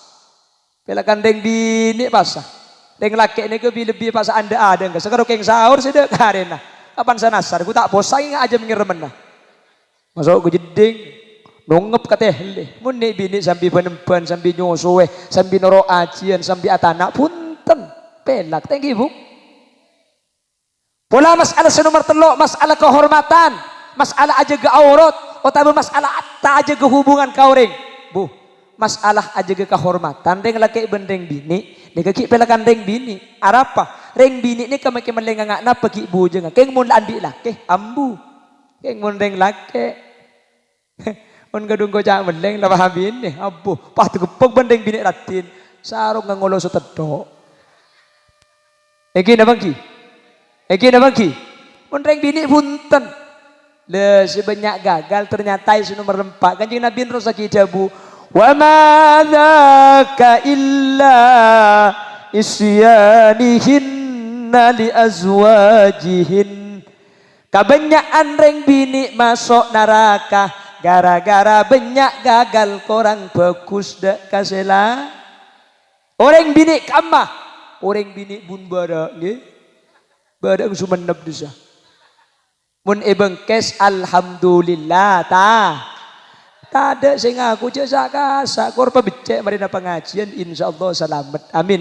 pelakan reng bini basah. Reng laki ni ke lebih pas anda ada enggak sekarang keng sahur sedek karena kapan sanasar aku tak posai aja mengiremen nah masuk aku jeding nongep kateh mun ni bini sambil penempan sambil nyosowe sambil noro ajian sambil atana punten pelak thank you bu pola masalah nomor 3 masalah kehormatan masalah aja ke aurat atau masalah atta aja ke hubungan kau reng bu masalah aja ke kehormatan reng laki bendeng bini ni kaki pelakan reng bini arapa reng bini ni kami kemelenganga na pagi bujeng keng mun andi laki ambu keng mun reng laki mun gadung ko cak meleng lah pahamin ni abu pah tegepok bendeng bini ratin sarung ngangolo sotedok eki na bangki mun reng bini punten le sebanyak gagal ternyata isu nomor 4 Kanjeng Nabi rosaki jabu wa ma dzaka illa isyanihinna li azwajihin kebanyakan reng bini masuk neraka gara-gara banyak gagal korang bagus dak kasela orang bini kamah orang bini bun bara nggih bara sumenep desa mun ibengkes alhamdulillah tak ada sing aku jasa kasak korpa becek mari na pengajian insyaallah selamat amin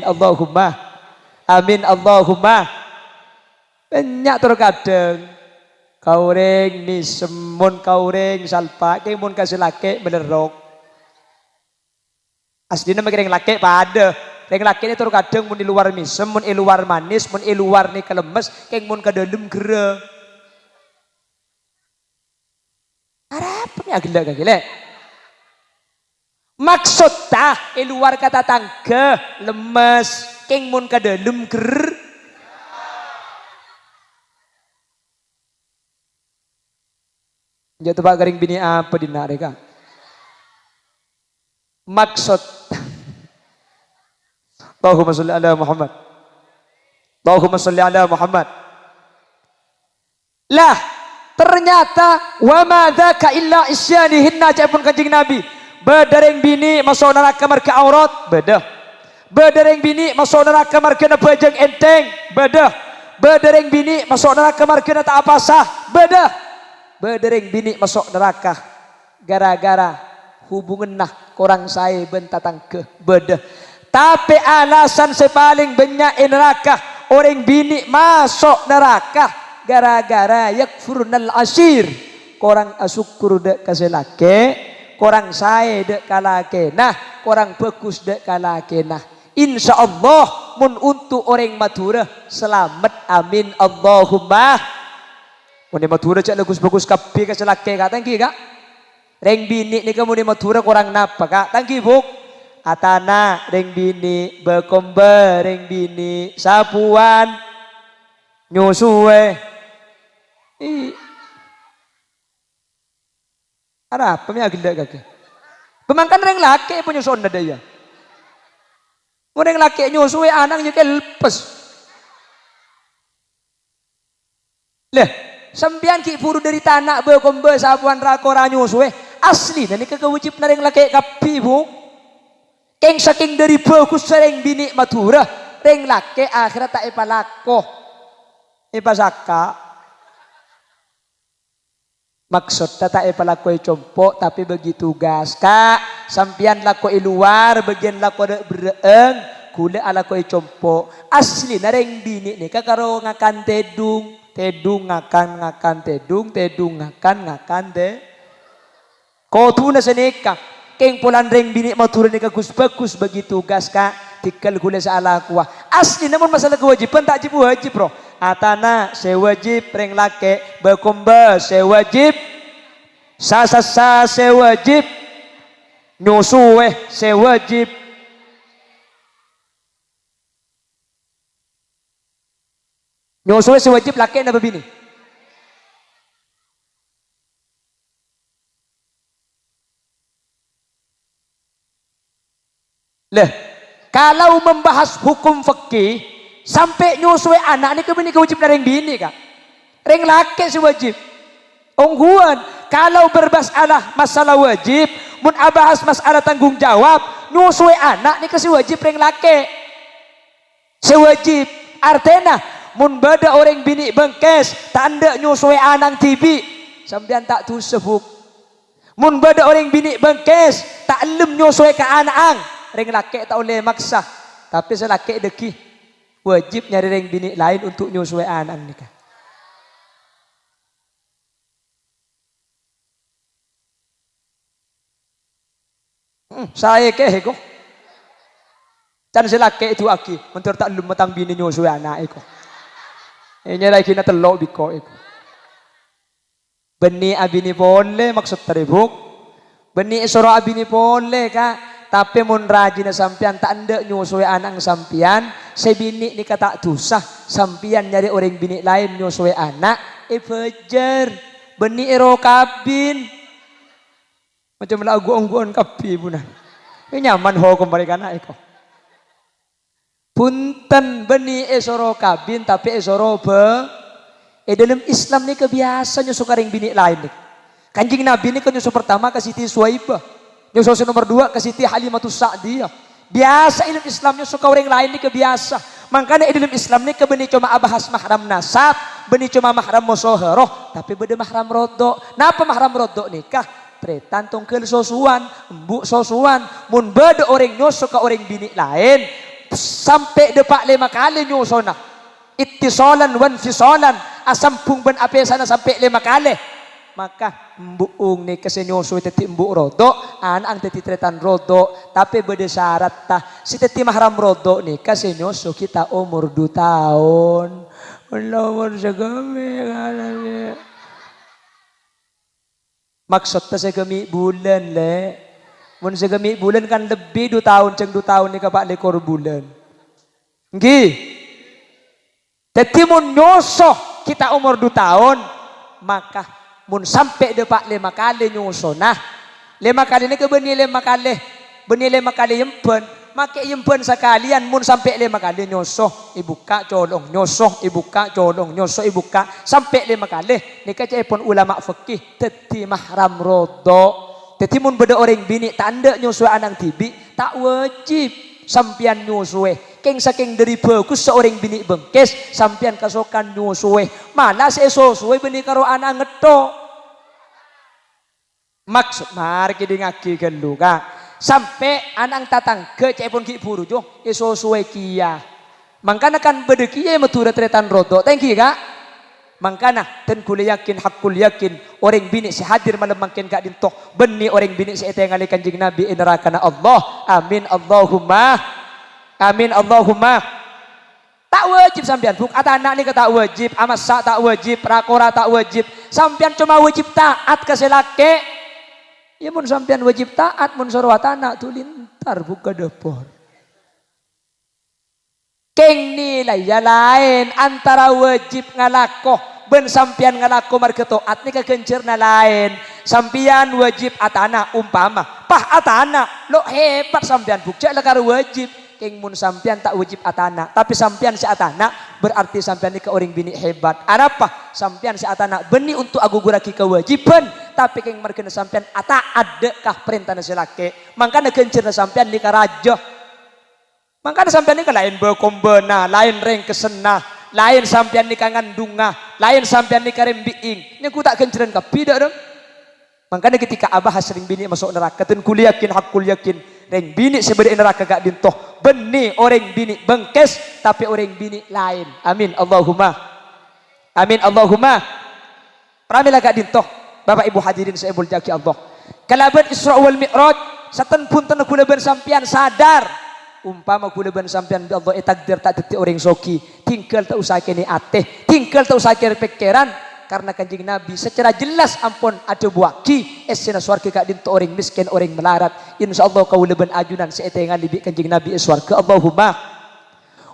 Allahumma banyak terkadang kaureng misem mun kaureng salpa keng mun kasih laki melerok aslinya mikir laki pada reng laki ini terkadang mun di luar misem mun di luar manis mun di luar ni kelemes keng mun ke dalam gera harapnya agak gila maksud tah luar kata tangga lemes keng mun ka dalem ger Jatuh pak garing bini apa di nareka? Maksud. Allahumma sholli ala Muhammad. Allahumma sholli ala Muhammad. Lah, ternyata wa ma dzaka illa isyanihinna pun kanjeng Nabi. Bedereng bini masuk neraka marka aurat, bedah. Bedereng bini masuk neraka marka bajang enteng, bedah. Bedereng bini masuk neraka marka tak apa sah, bedah. Bedereng bini masuk neraka gara-gara hubungan nah korang saya bentatang ke bedah. Tapi alasan sepaling banyak neraka orang bini masuk neraka gara-gara yakfurnal ashir. Korang asyukur dek kasih laki, korang saya dek kalake nah, korang bagus dek kalake nah. Insya Allah mun untuk orang Madura selamat amin Allahumma. Mun di Madura cak bagus-bagus kapi kasih laki kak tangki kak. Reng bini ni kamu di Madura korang napa kak tangki buk. Atana reng bini bekombe reng bini sapuan nyusue. Ada apa mi agenda kaki? Pemangkan reng laki punya sonda daya. Reng laki nyusue anak juga lepas. Leh, sambian ki puru dari tanah bekombe sapuan rakora nyusue asli. Nani kekewujib na reng laki kapi bu. Keng saking dari bagus sering bini Madura reng laki akhirat tak ipalako ipasaka maksud tak ipalako compo tapi begitu gas kak sampian lako luar bagian lako bereeng kule alako compo asli na reng bini nih kakaro ngakan tedung ngakan tedung ngakan te kau tu na senika keng pulan reng bini Madura ni bagus begitu gas kak tikal gula sa ala kuah asli namun masalah kewajiban tak wajib bro atana sewajib reng lake bekomba sewajib sasasa sewajib nyusuwe sewajib nyusuwe sewajib lake na bini. Leh, kalau membahas hukum fikih sampai nyusui anak ni kebini kewajib reng bini kak, reng laki si wajib. Ongguan kalau masalah wajib, mun abahas masalah tanggung jawab, nyusui anak ni kasi wajib reng laki. Si wajib artena mun beda orang bini bengkes tanda nyusui anak tibi sampean tak tu sebuk. Mun beda orang bini bengkes tak lem nyusui ke anak reng laki tak boleh maksa tapi selaki deki wajib nyari reng bini lain untuk nyusui anak nikah. Saya kehego can selaki itu aki mentur tak lem matang bini nyusui anak iko ini lagi na telok biko iko beni abini boleh maksud teribuk beni isoro abini boleh kak tapi mun rajin sampian tak anda nyusui anak sampian sebini ni kata tusah sampian nyari orang bini lain nyusui anak fajar beni ero kabin macam lagu ongguan kapi puna ini nyaman ho kembali kana eko punten beni esoro kabin tapi esoro dalam Islam ni kebiasaan nyusu karing bini lain nih kanjing Nabi ni kan nyusu pertama ke Siti Suwaibah nyusul nomor 2 ke Siti Halimatus Sa'diyah. Biasa ilmu Islamnya suka orang lain ni kebiasa. Makanya ilmu Islam ni kebeni cuma abahas mahram nasab, beni cuma mahram musoharoh, tapi beda mahram rodok. Napa mahram rodok nikah? Tretan tongkel sosuan, embuk sosuan. Mun beda orang nyusul ke orang bini lain, sampai depak 5 kali nyusona. Ittisolan wan fisolan, asampung ben ape sana sampai 5 kali. Maka mbuung ni kasi nyusu teti mbuk rodok anak ang teti tretan rodok tapi beda syarat tah si teti mahram rodok ni kasi nyusu kita umur 2 tahun umur segami maksud ta segami bulan le mun segami bulan kan lebih 2 tahun ceng 2 tahun ni kapak lekor bulan nggih teti mun nyusu kita umur 2 tahun maka mun sampai depak 5 kali nyusun nah 5 kali ini ke benih 5 kali yempen make yempen sekalian mun sampai 5 kali nyosoh ibuka colong nyosoh ibuka colong nyosoh ibuka sampai 5 kali ni kacepon ulama fikih teti mahram rodo teti mun beda orang bini tak anda nyusuh anak tibi tak wajib sampian nyusuh keng saking dari bagus seorang bini bengkes sampian kasokan nyusuh malah sesuai bini karo anak ngetok maksud mari kita ngaki gelu kak sampai anak tatang ke cepon ki buru jo sesuai kia mangkana kan beda kia matura tretan rodo thank you kak mangkana ten kula yakin hakul yakin orang bini si hadir malam mangkin kak dintoh beni orang bini si ete ngali kanjing nabi nerakana Allah amin Allahumma tak wajib sampean buk atana ni tak wajib amasa tak wajib rakora tak wajib sampean cuma wajib taat ke selake ya mun sampean wajib taat mun sorwatana tulintar buka depor keng nilai ya lain antara wajib ngalakoh ben sampian ngalakoh marga taat ni kegencerna lain sampian wajib atana umpama pah atana lo hebat sampian bukjak lekar wajib keng mun sampian tak wajib atana tapi sampian si atana berarti sampian ni ke orang bini hebat apa sampian si atana beni untuk aguguraki kewajiban tapi keng marga sampian ata adekah perintah si laki mangkana gencerna sampian ni karajo mangkana sampian ni ka lain bekombena lain reng kesena lain sampian ni kangandunga lain sampian ni karembiing ni ku tak genceran ka pida dong mangkana ketika abah sering bini masuk neraka ten kuliakin hakul yakin reng bini sebeda neraka gak dintoh beni orang bini bengkes tapi orang bini lain amin Allahumma pramila gak dintoh Bapak Ibu hadirin saya muljaki Allah kalaban Isra wal Mi'raj satan punten kula ben sampian sadar umpama kula ben sampian bi Allah takdir tak detik orang soki tinggal tak usah kene ateh tinggal tak usah kene pikiran karena kanjeng Nabi secara jelas ampun ada buaki esena swarga kak dinto orang miskin orang melarat insyaallah kau leben ajunan seetengan libi kanjeng Nabi swarga Allahumma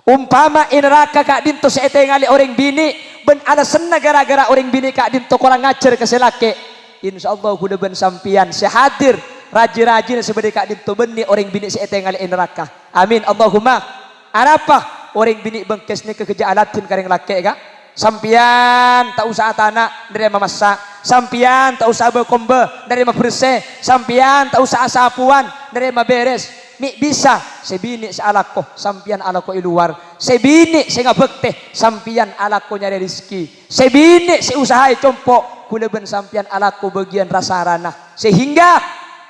umpama neraka kak dinto seetengan orang bini ben alasan gara-gara orang bini kak dinto kurang ngajar ke selake insyaallah kau leben sampian sehadir rajin-rajin sebeda kak dinto beni orang bini seetengan neraka amin Allahumma apa orang bini bengkes ni kekejaalatin kareng lake kak sampian tak usah atana dari memasak sampian tak usah berkombe dari bersih sampian tak usah asapuan dari beres mi bisa sebini sealako sampian alako iluar sebini se ngabekte sampian alako nyari rezeki sebini se usahai compok kuleben sampian alako bagian rasarana sehingga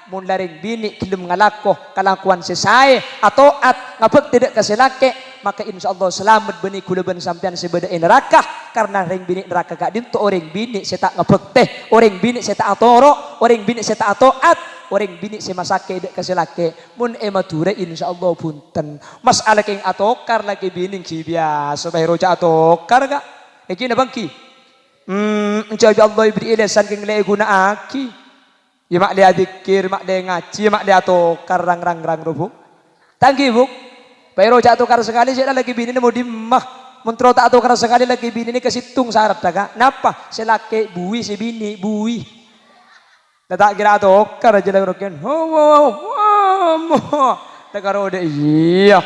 mun laring bini kilem ngalako kalakuan sesae atau at ngabek tidak kaselake maka insyaallah selamat beni kula ben sampean sebeda neraka karena ring bini neraka gak dinto orang bini saya tak ngebek teh orang bini saya tak atoro orang bini saya tak atoat orang bini saya masake dek kaselake mun emature insyaallah punten masalah keng atokar lagi bini si biasa bae roja atokar gak iki na bangki encabi Allah ibri ilasan keng le guna aki ya mak dia zikir mak dia ngaji mak dia atokar rang rubuh tangki buk Pero jatuh karena sekali saya lagi bini mau dimah, mentro tak karena sekali lagi bini ini kesitung syarat dah napa? Saya laki bui si bini bui. Tak kira atau karena jadi roken. Tak karo deh iya.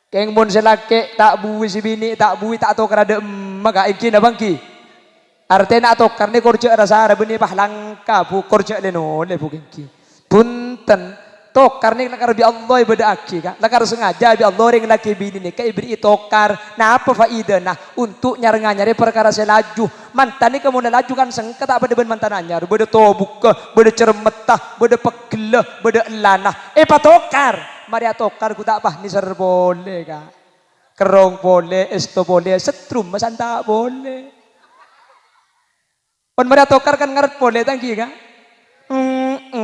Keng mon saya laki tak bui si bini tak bui tak atau karena maka iki na bangki. Artinya atau karena korja rasa ada bini pahlangka bu korja lenole bu kengki. Punten. Tokar nih lakar bi Allah ibadah aki kan lakar sengaja bi Allah ring laki bini nih kayak beri tokar nah apa faida nah untuk nyari perkara selaju mantan nih kamu laju kan sengket tak pada mantan anyar beda tobuka beda cermetah beda pegela beda elanah patokar mari tokar ku tak apa nisar boleh kak kerong boleh esto boleh setrum masan tak boleh on mari tokar kan ngaret boleh tangki kak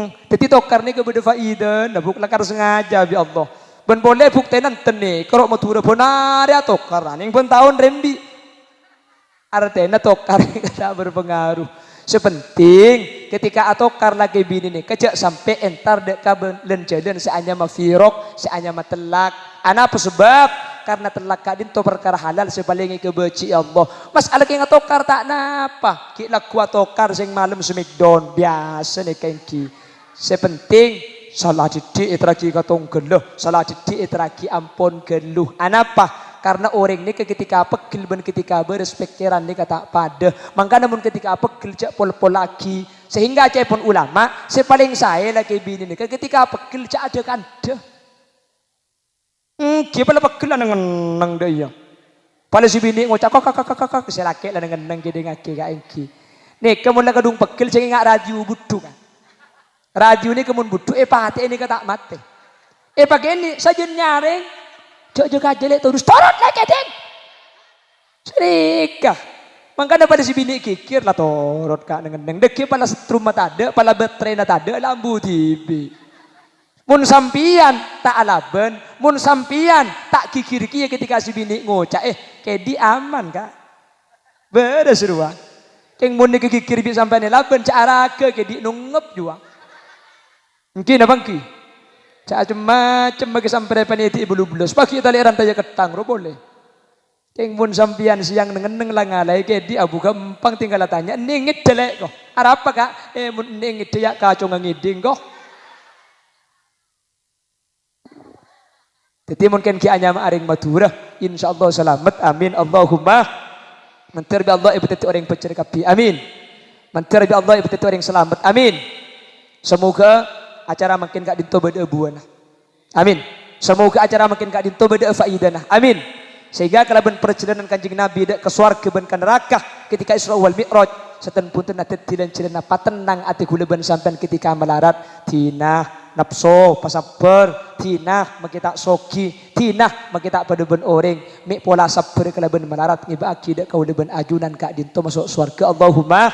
jadi tokar ni kepada faida, nak buk lakar sengaja bi Allah. Ben boleh bukti nanti ni, kalau mau turun benar ya tokar. Yang pun tahun rembi, artinya tokar tidak berpengaruh. Sepenting ketika atokar lagi bini ni, kejak sampai entar dek kabel lenjalan seanya mafirok, seanya matelak. Anak apa sebab? karena telah kadin to perkara halal sebalingi kebeci Allah. Masalah ki ngatokar tak napa. Ki laku atokar sing malam semikdon biasa nih kengki. Sepenting salah didik etraki katong geluh, salah didik etraki ampun geluh. Anapa? Karena orang ni ketika pegel ben ketika beres pikiran ni kata pada. Maka namun ketika pegel cak pol-pol lagi. Sehingga cak pun ulama, sepaling saya lagi bini ni ketika pegel cak ada kanda. Dia pala pegel lah nang dia. Pala si bini ngocak kak saya laki lah nang gede ngaki kak engki. Nih kamu lah kadung pegel cak ngak raju budu kan. Raju ni kamu budu pate ini kata mati. Pakai ini saja nyaring. Jok jelek terus torot lagi ding. Serika. Mangkana pada si bini kikir lah torot kak neng deki pala setrum mata ada, pala baterai nata ada lambu tibi. Mun sampian tak alaben, mun sampian tak kikir kia ketika si bini ngocak kedi aman kak. Beda seruan. Keng mun kikir bi sampai laben cara ke kedi nungep jua. Mungkin abang ki. Macam bagi sampai paniti ibu lublos. Pagi tali rantai ketang, ro boleh. Keng mun sampian siang neng lah ngalai ke di abu gampang tinggal tanya. Ningit jelek kok. Arab apa kak? Mun ningit dia kacau ngiding kok. Jadi mungkin ki anyam aring madura. Insyaallah selamat. Amin. Allahumma. Mentir bi Allah ibu teti orang pencari kapi. Amin. Mentir bi Allah ibu teti orang selamat. Amin. Semoga acara makin kak dinto beda buana. Amin. Semoga acara makin kak dinto beda faidana. Amin. Sehingga kalaban perjalanan kanjeng Nabi dek ke swarga ben ke neraka ketika Isra wal Mi'raj seten punten atet tilan-tilan apa tenang ati kula ben sampean ketika melarat tinah nafsu pasaper tinah makita soki tinah makita pada ben oreng mik pola sabar kalaban melarat ngiba akidah kaula ben ajunan kak dinto masuk swarga. Allahumma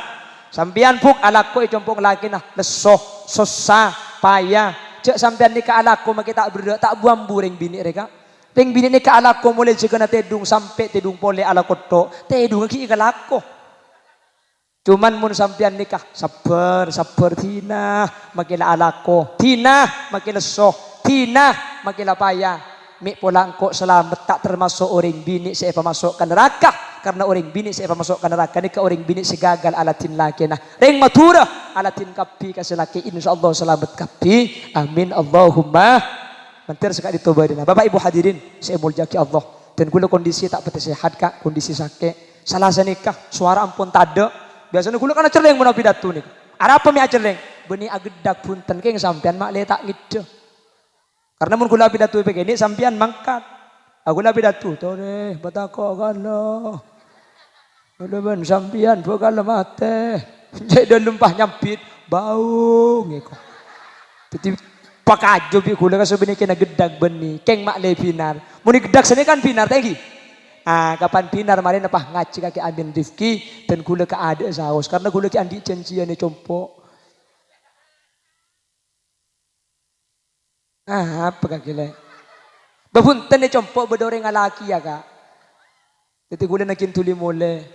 sampian puk alako icompong laki nah lesoh susah payah cek sampean ni ka alako makita berdoa tak buang buring bini reka peng bini ni ka alako mulai jika na tedung sampai tedung pole alako to tedung ki ka alako cuman mun sampean nikah sabar tina makila alako tina makila soh tina makila payah mik pola engkau selamat tak termasuk orang bini saya masuk ke neraka karena orang bini saya masuk ke neraka ni ke orang bini segagal alatin laki nah ring matura alatin kapi kasih laki insyaallah selamat kapi amin Allahumma mentir sekali ditobadina. Bapak Ibu hadirin saya muljaki Allah dan kula kondisi tak pati sehat kak kondisi sakit salah nikah suara ampun tada biasanya kula kan cerleng mun pidato nih ada apa mi cerleng benih agedak punten keng sampean mak le tak ngide karena mun kula pidato begini sampean mangkat. Aku la pidato to deh batako kala. Udah ben sampean bakal mate. Jadi lempah nyampit bau ngeko. Jadi pakajo bi kula kasubini kena gedag beni keng mak le pinar. Mun gedag sene kan pinar tegi. Kapan pinar mari nepah ngaji kaki Amin Rifki dan kula ka ada saos karena kula ki andi janjiane compo. Apa kak gila? Babuntan ni compok bedoreng alaki ya kak. Jadi gula nakin tuli mole.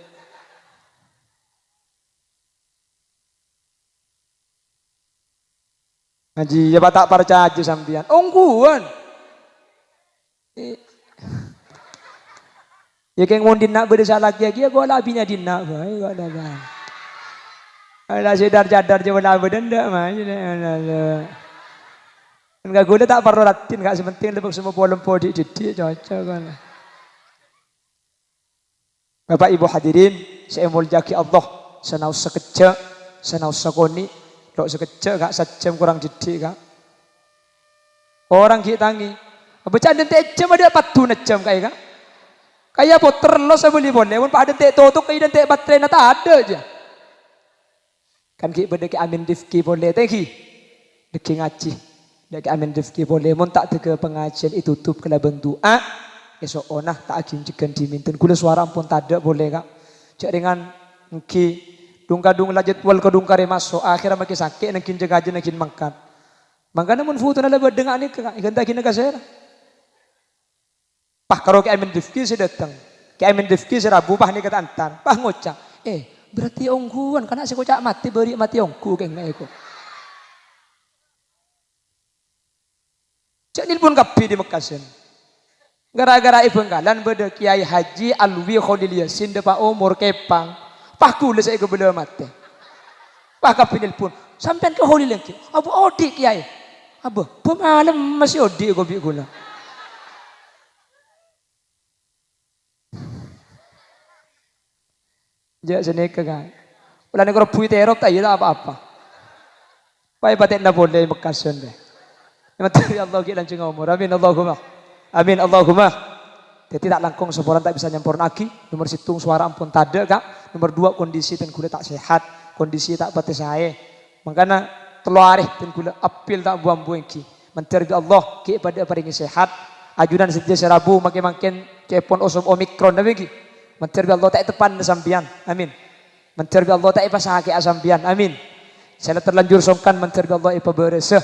Ngaji ya tak percaya sampian. Ongguan. Ya keng mau dina berdesa lagi ya gua labinya dina. Baik gua ada. Ada sedar jadar je wala bedenda mah. Enggak gula tak perlu ratin enggak sepenting lebih semua bolong podi jadi cocok kan. Bapak Ibu hadirin, saya muljaki Allah, senau sekejap, senau sekoni, lo sekejap enggak sejam kurang jadi kak. Orang kita tangi, bercanda jam ada 4 jam kayak kak. Kayak puter lo saya boleh, pun pada tek tutup kayak dan tek baterai nata ada aja. Kan kita berdeki Amin Rifki boleh teki, deki ngaji. Dek Amin Rifki boleh mun tak tege pengajian itu tutup kala doa esok onah tak akin jikan diminten kula suara pun tak ada boleh kak cek dengan ngki dung kadung lajet wal kadung kare masuk akhirnya makin sakit nangkin jaga aja nangkin mangkat mangkana mun futu nala berdengar ni kak ikan tak kena kasera pah karo ke Amin Rifki saya datang ke Amin Rifki saya rabu pah ni kata antan pah ngocak berarti ongguan karena saya kocak mati beri mati ongku kayak ngeko. Cak nilpun kapi di Mekasen. Gara-gara ibenggalan beda Kiai Haji Alwi Khalil Yasin depa umur kepang. Pak kula saya kebela mate. Pak kapinil pun sampean ke Khalil lagi. Abu odi Kiai. Abu pemalam masih odi gobi gula. Jak sini kan. Ulah negara bui terop tak ada apa-apa. Pai batik na boleh mekasun deh. Mati Allah kita lancung umur. Amin Allahumma. Amin Allahumma. Jadi tak langkung sebulan tak bisa nyampur lagi. Nomor situng suara ampun tada kak. Nomor dua kondisi dan kulit tak sehat. Kondisi tak pati saya. Makanya teluarih dan kulit apil tak buang-buang ki. Menteri Allah ki pada paringi sehat. Ajudan setia serabu makin-makin cepon osom omikron dah ki. Menteri Allah tak tepan sampian. Amin. Menteri Allah tak ipasake asampian. Amin. Saya terlanjur songkan menteri Allah ipa beresah.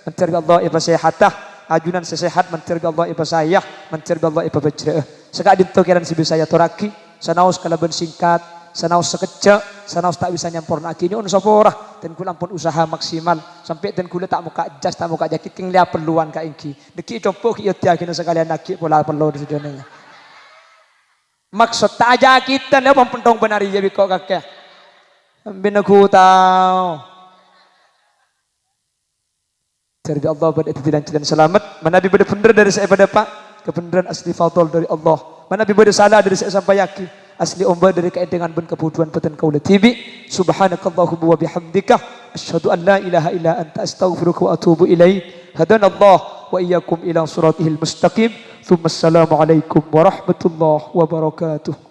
Menteri Allah ipa sehatah. Ajunan sesehat menteri Allah ipa sayah. Menteri Allah ipa bejreh. Sekak dinto kiran si bisa ya toraki. Sanaus kalaban singkat. Sanaus sekejap. Sanaus tak bisa nyampur lagi. Ini unsaporah. Dan kula pun usaha maksimal. Sampai dan kula tak muka jas. Tak muka jakit. King lia perluan ka ingki. Deki compok iya tiakin sekalian lagi. Pola perlu di sudahnya. Maksud tak aja kita ni apa pentong benar ya biko kakek. Bina ku tahu. Dari Allah pada tidak dan selamat. Mana nabi pada benar dari saya pada pak. Kebenaran asli fadl dari Allah. Mana nabi pada salah dari saya sampai yakin. Asli omba dari keendengan ben kebutuhan peten kaula tibi. Subhanakallahumma wa bihamdika. Asyhadu an la ilaha illa anta astaghfiruka wa atubu ilaik. Hadanallah wa iyyakum ila siratihil mustaqim. Assalamualaikum warahmatullahi wabarakatuh.